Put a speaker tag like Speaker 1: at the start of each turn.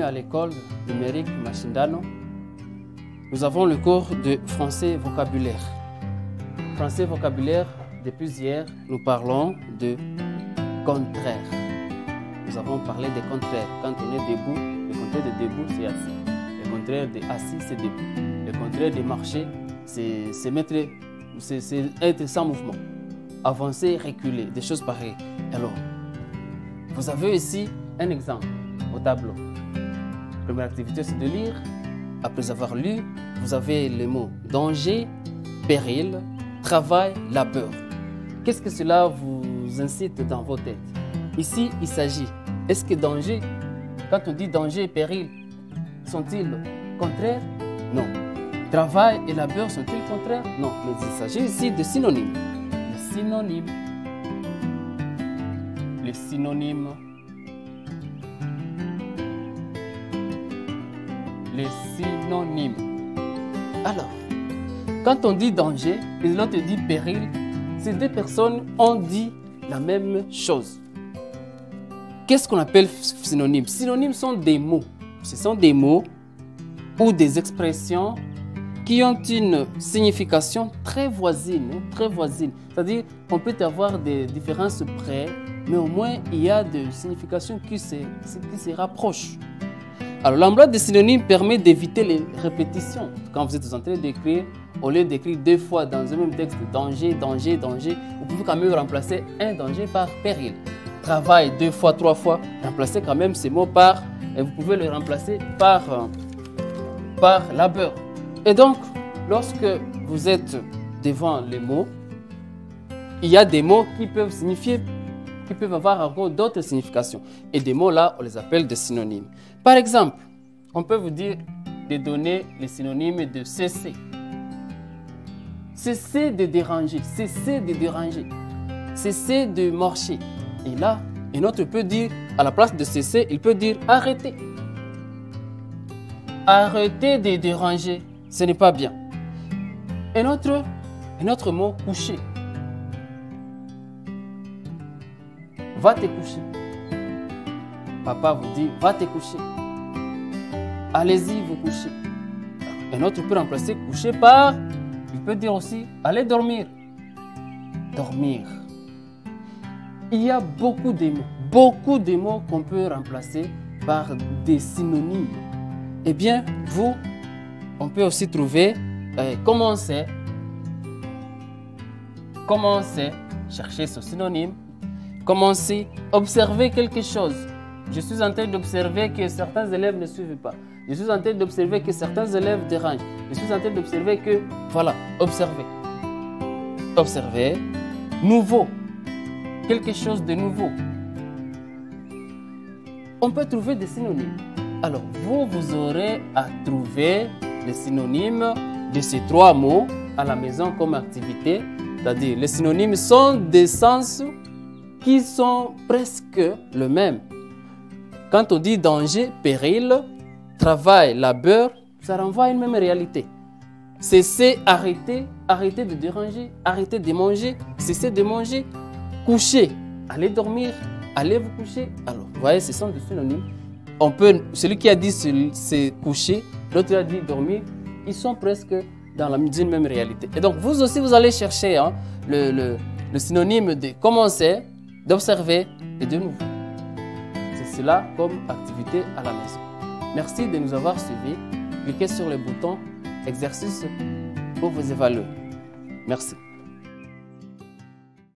Speaker 1: à l'école numérique Machindano, nous avons le cours de français vocabulaire. Français vocabulaire, depuis hier, nous parlons de contraire. Nous avons parlé des contraires. Quand on est debout, le contraire de debout, c'est assis. Le contraire de assis, c'est debout. Le contraire de marcher, c'est être sans mouvement. Avancer, reculer, des choses pareilles. Alors, vous avez ici un exemple au tableau. La première activité, c'est de lire. Après avoir lu, vous avez les mots danger, péril, travail, labeur. Qu'est-ce que cela vous incite dans vos têtes? Ici, il s'agit, est-ce que danger, quand on dit danger et péril, sont-ils contraires? Non. Travail et labeur sont-ils contraires? Non. Mais il s'agit ici de synonymes. Les synonymes. Les synonymes. Les synonymes. Alors, quand on dit danger et l'autre dit péril, ces deux personnes ont dit la même chose. Qu'est-ce qu'on appelle synonymes? Synonymes sont des mots. Ce sont des mots ou des expressions qui ont une signification très voisine. C'est-à-dire qu'on peut avoir des différences près, mais au moins il y a des significations qui se rapprochent. Alors l'emploi des synonymes permet d'éviter les répétitions. Quand vous êtes en train d'écrire, au lieu d'écrire deux fois dans un même texte danger, danger, danger, vous pouvez quand même remplacer un danger par péril. Travail deux fois, trois fois, remplacez quand même ces mots par, et vous pouvez le remplacer par labeur. Et donc, lorsque vous êtes devant les mots, il y a des mots qui peuvent signifier, qui peuvent avoir encore d'autres significations. Et des mots là, on les appelle des synonymes. Par exemple, on peut vous dire de donner les synonymes de cesser. Cesser de déranger, cesser de déranger, cesser de marcher. Et là, un autre peut dire, à la place de cesser, il peut dire arrêter. Arrêter de déranger, ce n'est pas bien. Un autre mot, coucher. Va te coucher. Papa vous dit, va te coucher. Allez-y vous coucher. Un autre peut remplacer coucher par, il peut dire aussi, allez dormir. Dormir. Il y a beaucoup de mots qu'on peut remplacer par des synonymes. Eh bien, vous, on peut aussi trouver, commencer, chercher ce synonyme, commencer, observer quelque chose. Je suis en train d'observer que certains élèves ne suivent pas. Je suis en train d'observer que certains élèves dérangent. Je suis en train d'observer que, voilà, observer. Observer, nouveau, quelque chose de nouveau. On peut trouver des synonymes. Alors, vous aurez à trouver les synonymes de ces trois mots à la maison comme activité. C'est-à-dire, les synonymes sont des sens qui sont presque le même. Quand on dit danger, péril, travail, labeur, ça renvoie à une même réalité. Cesser, arrêter, arrêter de déranger, arrêter de manger, cesser de manger, coucher, aller dormir, allez vous coucher. Alors, vous voyez, ce sont des synonymes. Celui qui a dit c'est coucher, l'autre a dit dormir, ils sont presque dans une même réalité. Et donc, vous aussi, vous allez chercher le synonyme de commencer, d'observer et de nouveau. C'est cela comme activité à la maison. Merci de nous avoir suivis. Cliquez sur le bouton exercice pour vous évaluer. Merci.